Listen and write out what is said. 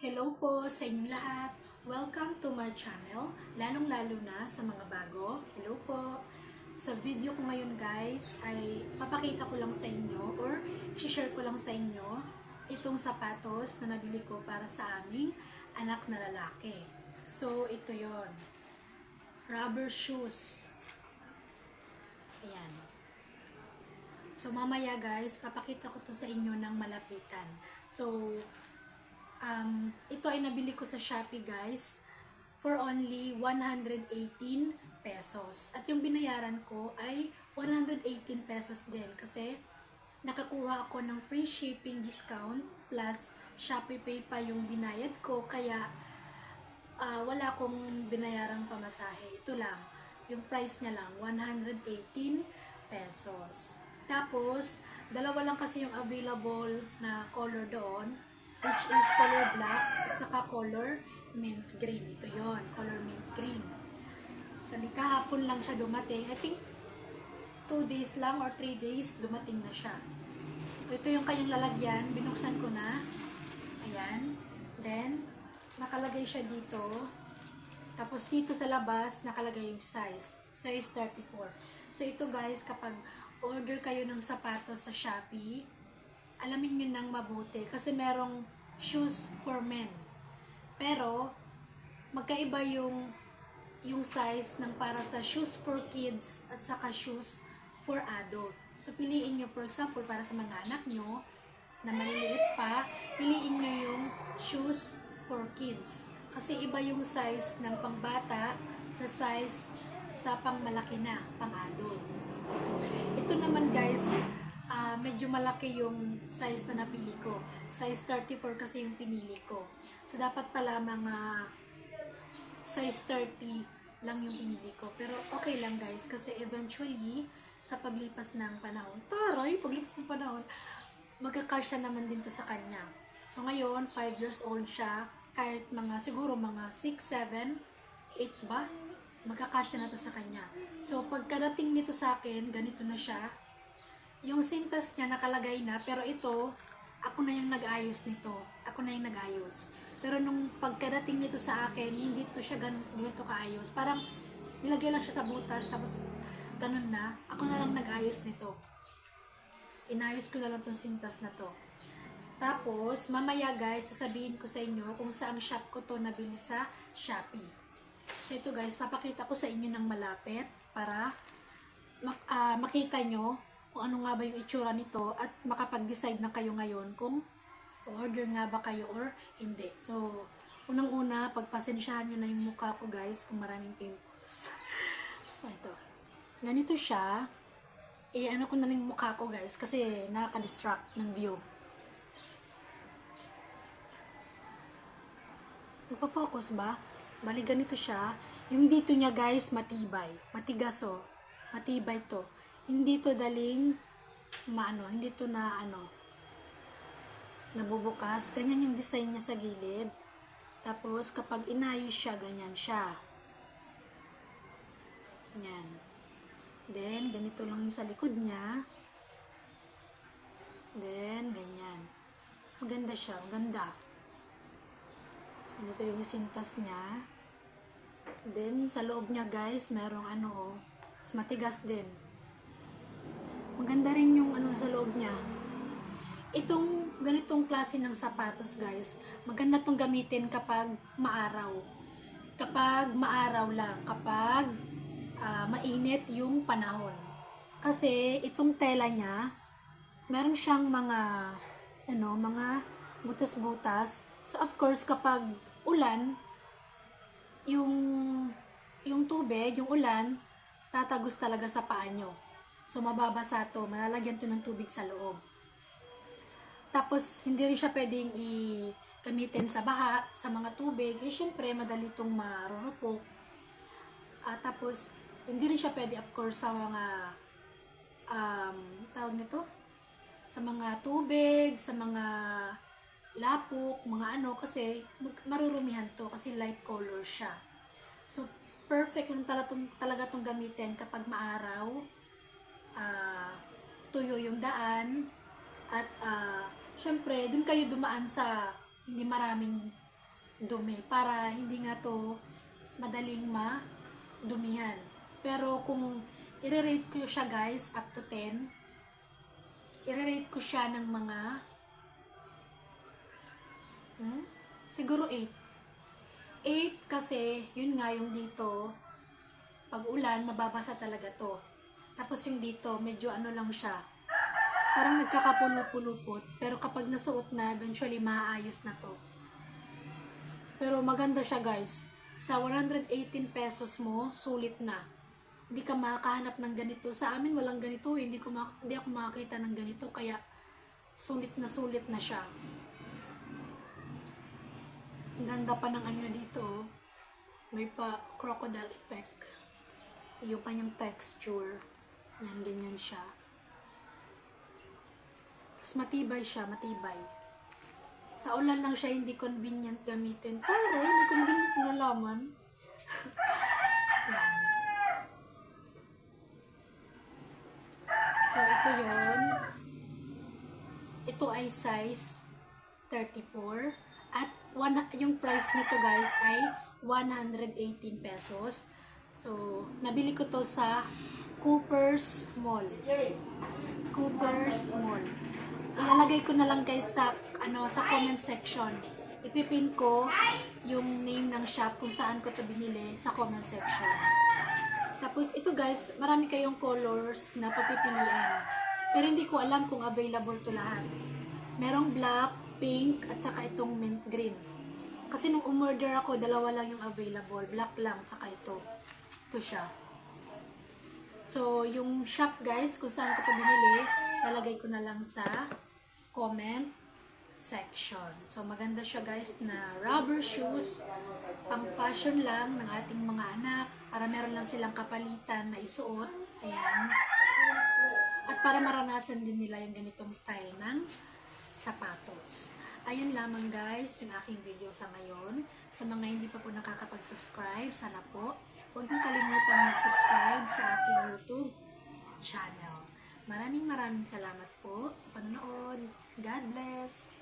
Hello po sa inyong lahat. Welcome to my channel, lalong-lalo na sa mga bago. Hello po. Sa video ko ngayon guys, ay papakita ko lang sa inyo or i-share ko lang sa inyo itong sapatos na nabili ko para sa aming anak na lalaki. So, ito yon, rubber shoes. Ayan. So, mamaya guys, papakita ko to sa inyo ng malapitan. So, ito ay nabili ko sa Shopee guys for only 118 pesos. At yung binayaran ko ay 118 pesos din kasi nakakuha ako ng free shipping discount plus Shopee Pay pa yung binayad ko kaya wala akong binayarang pamasahe. Ito lang, yung price niya lang, 118 pesos. Tapos, dalawa lang kasi yung available na color doon, which is color black at saka color mint green. Ito yon, color mint green. Kali kahapon lang siya dumating. I think 2 days lang or 3 days dumating na siya. So, ito yung kanyang lalagyan. Binuksan ko na. Ayan. Then, nakalagay siya dito. Tapos dito sa labas, nakalagay yung size. Size 34. So, ito guys, kapag order kayo ng sapatos sa Shopee, alamin nyo nang mabuti kasi merong shoes for men. Pero, magkaiba yung size ng para sa shoes for kids at saka shoes for adult. So, piliin nyo, for example, para sa mga anak nyo na maliliit pa, piliin nyo yung shoes for kids. Kasi iba yung size ng pangbata sa size sa pangmalaki na, pang-adult. Ito naman guys, medyo malaki yung size na napili ko. Size 34 kasi yung pinili ko. So, dapat pala mga size 30 lang yung pinili ko. Pero okay lang guys, kasi eventually, sa paglipas ng panahon, paglipas ng panahon, magkakasya naman din to sa kanya. So, ngayon, 5 years old siya. Kahit siguro mga 6, 7, 8 ba? Magkakasya na to sa kanya. So, pagkadating nito sa akin, ganito na siya. Yung sintas niya nakalagay na, pero ito, ako na yung nag-ayos nito. Ako na yung nag-ayos. Pero nung pagkadating nito sa akin, hindi to siya ganito kaayos. Parang nilagay lang siya sa butas, tapos ganun na. Ako na lang nag-ayos nito. Inayos ko na lang tong sintas na to. Tapos, mamaya guys, sasabihin ko sa inyo kung saan shop ko to nabili sa Shopee. So ito guys, papakita ko sa inyo ng malapit para makita nyo kung ano nga ba yung itsura nito at makapag-decide na kayo ngayon kung order nga ba kayo or hindi. So, unang-una, pagpasensyahan nyo na yung mukha ko guys kung maraming pimples. Ito. Ganito siya. Ano ko na lang yung mukha ko guys kasi nakaka-distract ng view. Nagpa-focus ba? Bali ganito siya. Yung dito niya guys, matibay. Matigas oh. Matibay to. Hindi to daling hindi to nabubukas. Ganyan yung design niya sa gilid. Tapos, kapag inayos siya, ganyan siya. Yan. Then, ganito lang yung sa likod niya. Then, ganyan. Maganda siya. Maganda. So, ito yung sintas niya. Then, sa loob niya guys, merong matigas din. Maganda rin yung sa loob niya. Itong ganitong klase ng sapatos guys, maganda tong gamitin kapag maaraw. Kapag maaraw lang, kapag mainit yung panahon. Kasi itong tela niya, meron siyang mga butas-butas. So of course, kapag ulan, yung tubig, yung ulan, tatagos talaga sa paa nyo. So, mababasa to. Malalagyan to ng tubig sa loob. Tapos, hindi rin siya pwedeng gamitin sa baha, sa mga tubig. Syempre, madali itong marurupok. Tapos, hindi rin siya pwede, of course, sa mga, tawag nito? Sa mga tubig, sa mga lapok, mga kasi marurumihan to kasi light color siya. So, perfect lang talaga tong gamitin kapag maaraw, tuyo yung daan, at syempre, dun kayo dumaan sa hindi maraming dumi para hindi nga to madaling madumihan. Pero kung i-rate ko siya guys up to 10, i-rate ko siya ng mga siguro 8. 8 kasi yun nga yung dito pag ulan mababasa talaga to. Tapos yung dito medyo ano lang siya, parang nagkakapulupulupot, pero kapag nasuot na eventually maayos na to. Pero maganda siya guys. Sa 118 pesos mo, sulit na. Hindi ka makakahanap ng ganito. Sa amin walang ganito, hindi ako makakita ng ganito, kaya sulit na siya. Ang ganda pa ng ano dito. May pa crocodile effect. Yung kanyang texture. Yan, ganyan siya. Tapos matibay siya, matibay. Sa ulan lang siya hindi convenient gamitin. Pero hindi convenient na laman. Yan. So, ito yun. Ito ay size 34. At yung price nito guys ay 118 pesos. So, nabili ko to sa Cooper's Mall. Cooper's Mall. Ilalagay ko na lang guys sa comment section. Ipipin ko yung name ng shop kung saan ko to binili sa comment section. Tapos ito guys, marami kayong colors na papipilian. Pero hindi ko alam kung available to lahat. Merong black, pink, at saka itong mint green. Kasi nung umorder ako, dalawa lang yung available. Black lang, at saka ito. Ito siya. So, yung shop guys, kung saan ko ito binili, lalagay ko na lang sa comment section. So, maganda siya guys na rubber shoes. Pang fashion lang ng ating mga anak. Para meron lang silang kapalitan na isuot. Ayan. At para maranasan din nila yung ganitong style ng sapatos. Ayun lamang guys, yung aking video sa ngayon. Sa mga hindi pa po nakakapag-subscribe, sana po huwag niyong kalimutan mag-subscribe sa aking YouTube channel. Maraming salamat po sa panonood. God bless!